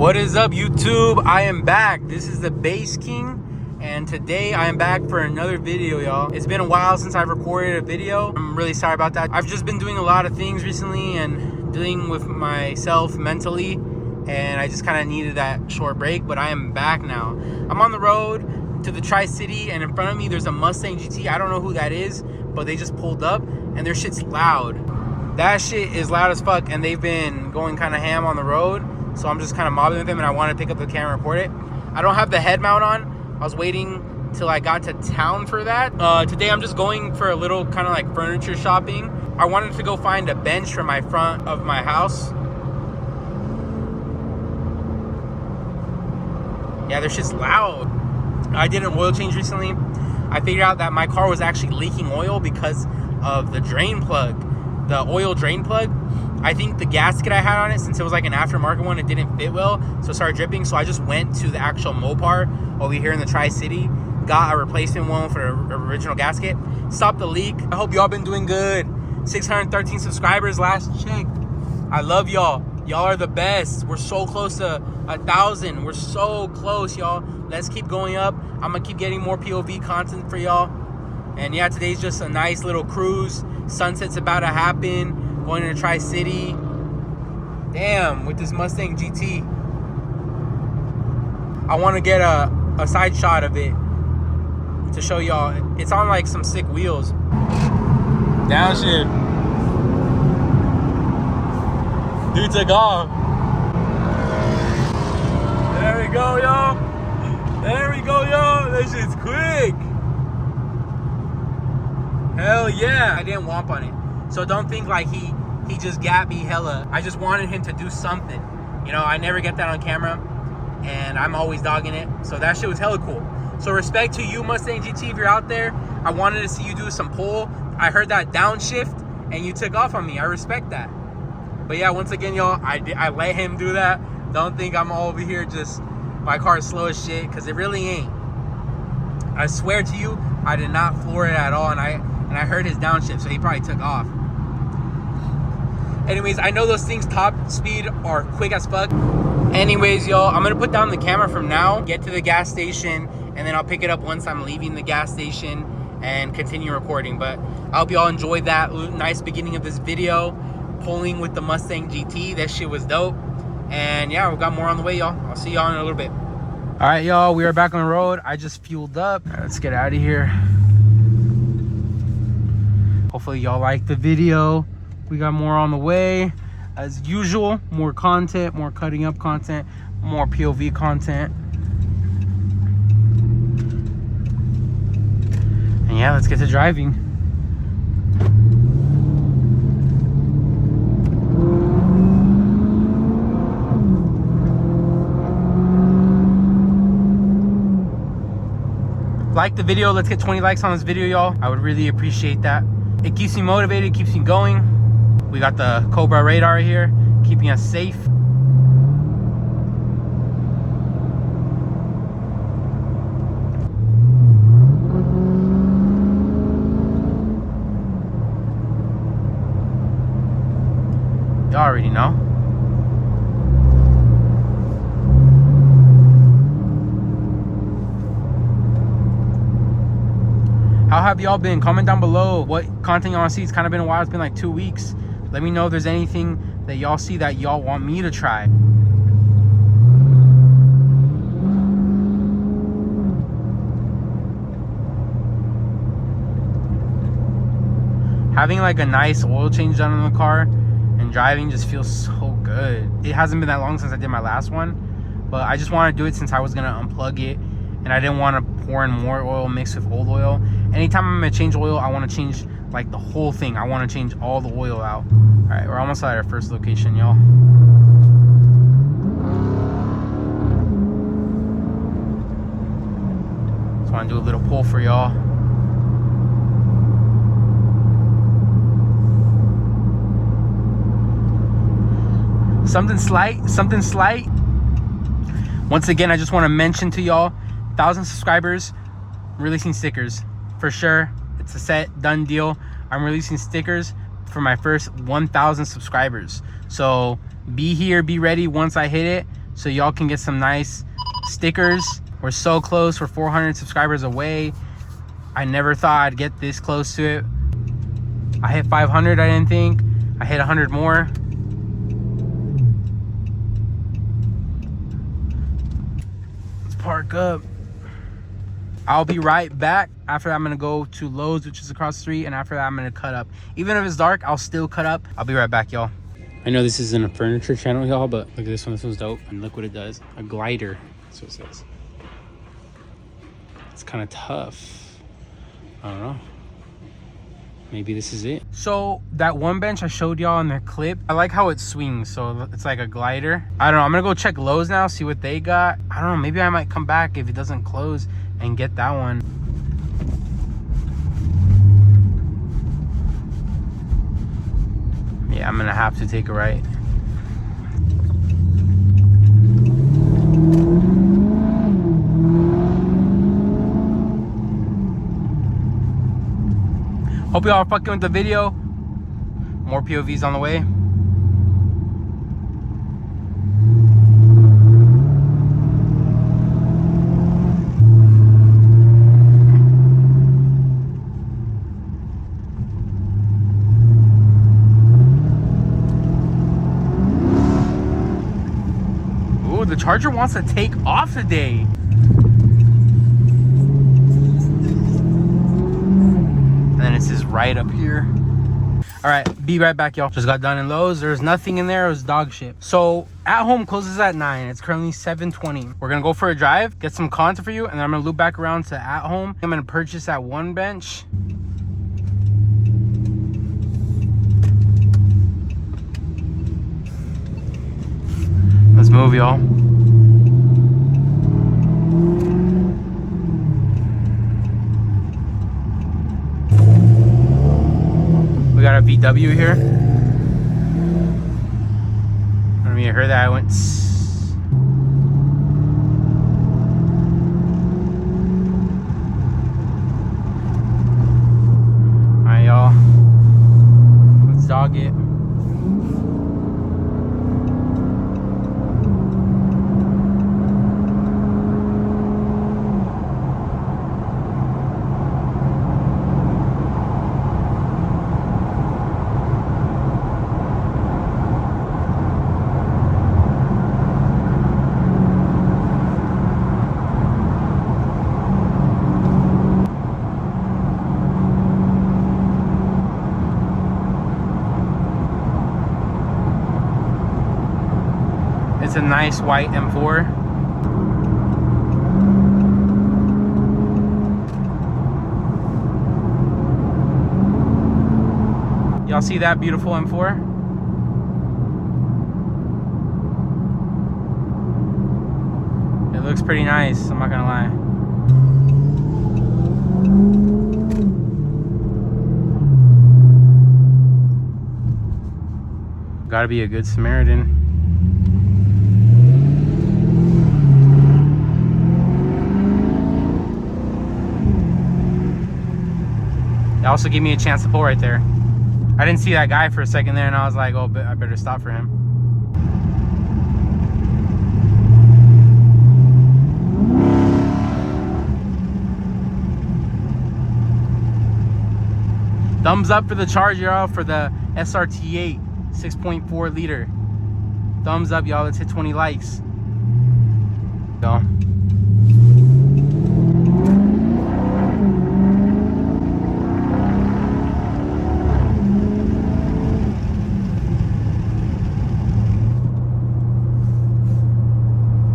What is up, YouTube? I am back. This is the BasedKing, and today I am back for another video, y'all. It's been a while since I've recorded a video. I'm really sorry about that. I've just been doing a lot of things recently and dealing with myself mentally, and I just kind of needed that short break, but I am back now. I'm on the road to the Tri-City, and in front of me there's a Mustang GT. I don't know who that is, but they just pulled up, and their shit's loud. That shit is loud as fuck, and they've been going kind of ham on the road. So I'm just kind of mobbing with him, and I want to pick up the camera and record it. I don't have the head mount on. I was waiting till I got to town for that. Today I'm just going for a little kind of like furniture shopping. I wanted to go find a bench for my front of my house. Yeah, their shit's loud. I did an oil change recently. I figured out that my car was actually leaking oil because of the drain plug, the oil drain plug. I think the gasket I had on it, since it was like an aftermarket one, it didn't fit well, so it started dripping. So I just went to the actual Mopar over here in the Tri-City, got a replacement one for the original gasket, stopped the leak. I hope y'all been doing good. 613 subscribers last check. I love y'all. Y'all are the best. We're so close to 1,000. We're so close, y'all. Let's keep going up. I'm gonna keep getting more POV content for y'all. And yeah, today's just a nice little cruise. Sunset's about to happen. Going to the Tri-City. Damn, with this Mustang GT. I want to get a side shot of it to show y'all. It's on like some sick wheels. Downshift. Dude took off. There we go, y'all. There we go, y'all. That shit's quick. Hell yeah. I didn't womp on it. So don't think like he just got me hella. I just wanted him to do something. You know, I never get that on camera, and I'm always dogging it. So that shit was hella cool. So respect to you, Mustang GT, if you're out there. I wanted to see you do some pull. I heard that downshift, and you took off on me. I respect that. But yeah, once again, y'all, I let him do that. Don't think I'm all over here just, my car is slow as shit, because it really ain't. I swear to you, I did not floor it at all, and I heard his downshift, so he probably took off. Anyways, I know those things top speed are quick as fuck. Anyways, y'all, I'm gonna put down the camera from now, get to the gas station, and then I'll pick it up once I'm leaving the gas station and continue recording. But I hope y'all enjoyed that nice beginning of this video, pulling with the Mustang GT. That shit was dope. And yeah, we got more on the way, y'all. I'll see y'all in a little bit. All right, y'all, we are back on the road. I just fueled up. All right, let's get out of here. Hopefully y'all like the video. We got more on the way as usual. More content, more cutting up content, more POV content. And yeah, let's get to driving. Like the video. Let's get 20 likes on this video, y'all. I would really appreciate that. It keeps me motivated, keeps me going. We got the Cobra radar here, keeping us safe. Y'all already know. How have y'all been? Comment down below what content y'all want to see. It's kind of been a while. It's been like 2 weeks. Let me know if there's anything that y'all see that y'all want me to try. Having like a nice oil change done on the car and driving just feels so good. It hasn't been that long since I did my last one, but I just want to do it since I was going to unplug it, and I didn't want to pour in more oil mixed with old oil. Anytime I'm going to change oil, I want to change like the whole thing. I want to change all the oil out. All right, we're almost at our first location, y'all. Just want to do a little pull for y'all. Something slight. Once again, I just want to mention to y'all, 1,000 subscribers, releasing stickers for sure. It's a set, done deal. I'm releasing stickers for my first 1,000 subscribers. So be here, be ready. Once I hit it, so y'all can get some nice stickers. We're so close. We're 400 subscribers away. I never thought I'd get this close to it. I hit 500, I didn't think. I hit 100 more. Let's park up. I'll be right back. After that, I'm gonna go to Lowe's, which is across the street, and after that, I'm gonna cut up. Even if it's dark, I'll still cut up. I'll be right back, y'all. I know this isn't a furniture channel, y'all, but look at this one. This one's dope, and look what it does. A glider. That's what it says. It's kind of tough. I don't know. Maybe this is it. So that one bench I showed y'all in the clip, I like how it swings. So it's like a glider. I don't know. I'm gonna go check Lowe's now, see what they got. I don't know. Maybe I might come back if it doesn't close and get that one. Yeah, I'm gonna have to take a right. Hope y'all are fucking with the video. More POVs on the way. Ooh, the Charger wants to take off today. And it says right up here. All right, be right back, y'all. Just got done in Lowe's. There's nothing in there. It was dog shit. So At Home closes at 9. It's currently 7:20. We're gonna go for a drive, get some content for you, and then I'm gonna loop back around to At Home. I'm gonna purchase that one bench. Let's move, y'all. We got a VW here. I mean, I heard that I went. Alright, y'all. Let's dog it. It's a nice white M4. Y'all see that beautiful M4? It looks pretty nice, I'm not gonna lie. Gotta be a good Samaritan. It also gave me a chance to pull right there. I didn't see that guy for a second there, and I was like, oh, I better stop for him. Thumbs up for the Charger, y'all, for the SRT8 6.4 liter. Thumbs up, y'all. Let's hit 20 likes. Go.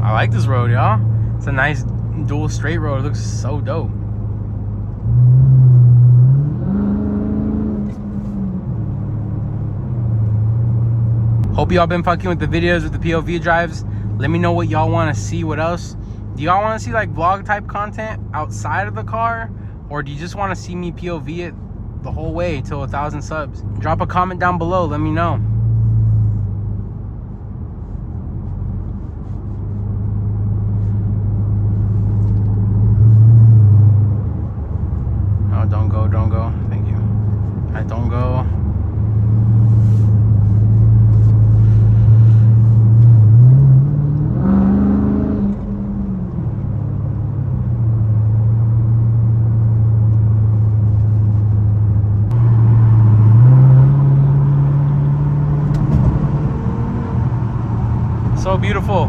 I like this road, y'all. It's a nice dual straight road. It looks so dope. Hope y'all been fucking with the videos with the POV drives. Let me know what y'all want to see. What else? Do y'all want to see like vlog type content outside of the car? Or do you just want to see me POV it the whole way till 1,000 subs? Drop a comment down below. Let me know. Don't go. Thank you. I don't go. beautiful.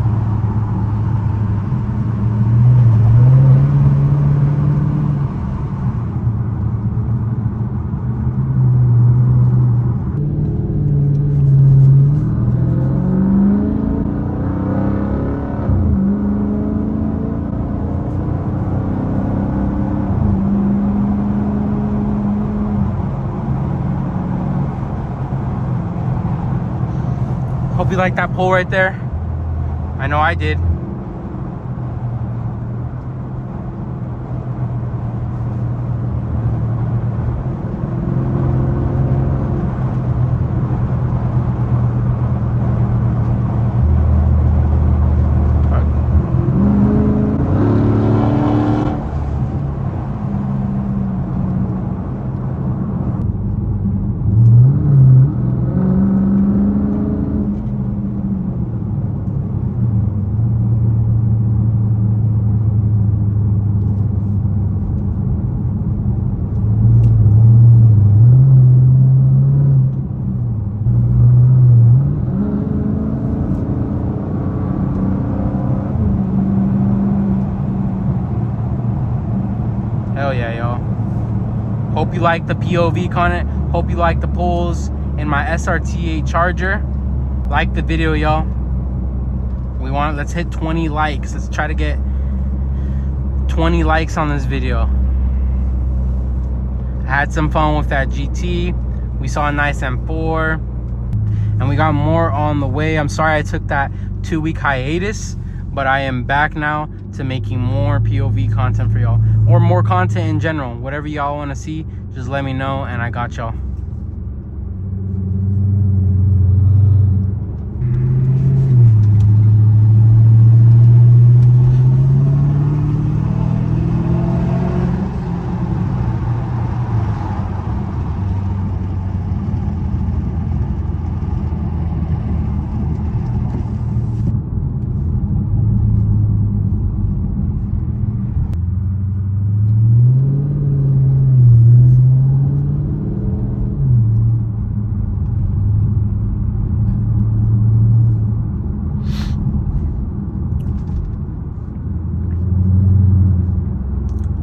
Hope you like that pole right there. I know I did. Hell yeah, y'all. Hope you like the POV content. Hope you like the pulls in my SRT8 Charger. Like the video, y'all. Let's hit 20 likes. Let's try to get 20 likes on this video. I had some fun with that GT. We saw a nice M4. And we got more on the way. I'm sorry I took that 2-week hiatus, but I am back now to making more POV content for y'all, or more content in general. Whatever y'all want to see, just let me know and I got y'all.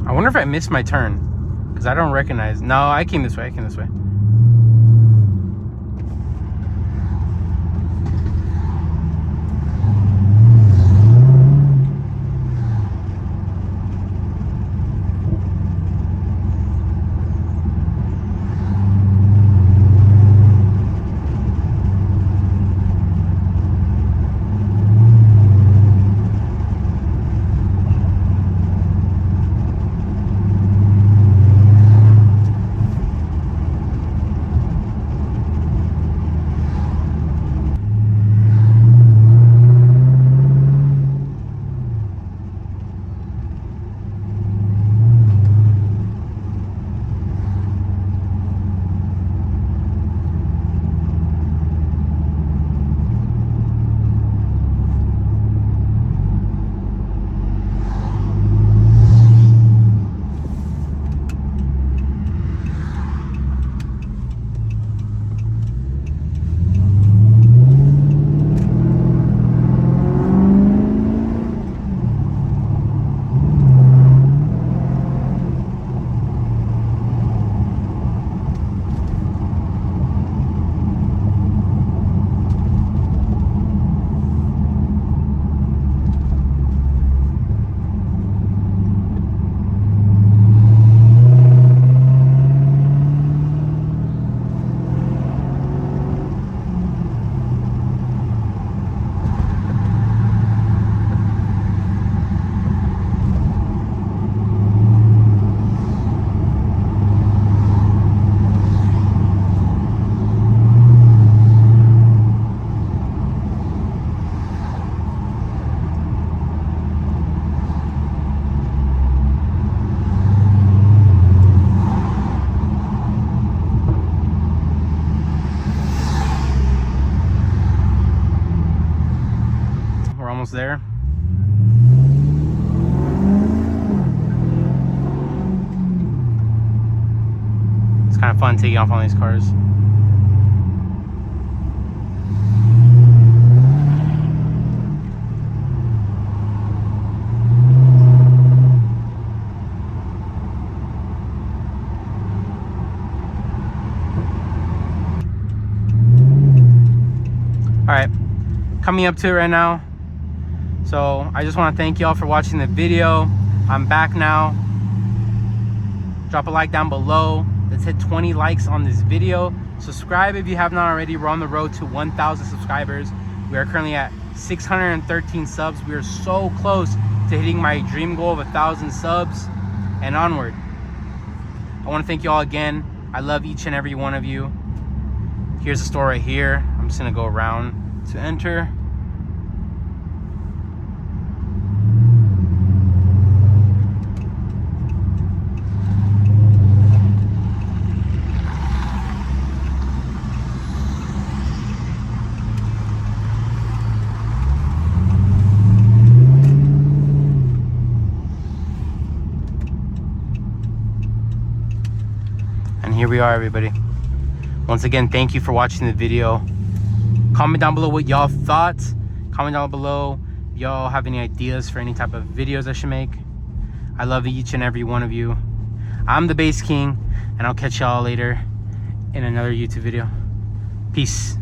I wonder if I missed my turn, because I don't recognize. No, I came this way. Almost there. It's kind of fun taking off on these cars. coming up to it right now. So I just want to thank y'all for watching the video. I'm back now. Drop a like down below. Let's hit 20 likes on this video. Subscribe if you have not already. We're on the road to 1,000 subscribers. We are currently at 613 subs. We are so close to hitting my dream goal of 1,000 subs and onward. I want to thank you all again. I love each and every one of you. Here's the store right here. I'm just gonna go around to enter. And here we are, everybody. Once again, thank you for watching the video. Comment down below what y'all thought. Comment down below if y'all have any ideas for any type of videos I should make. I love each and every one of you. I'm the BasedKing, and I'll catch y'all later in another YouTube video. Peace.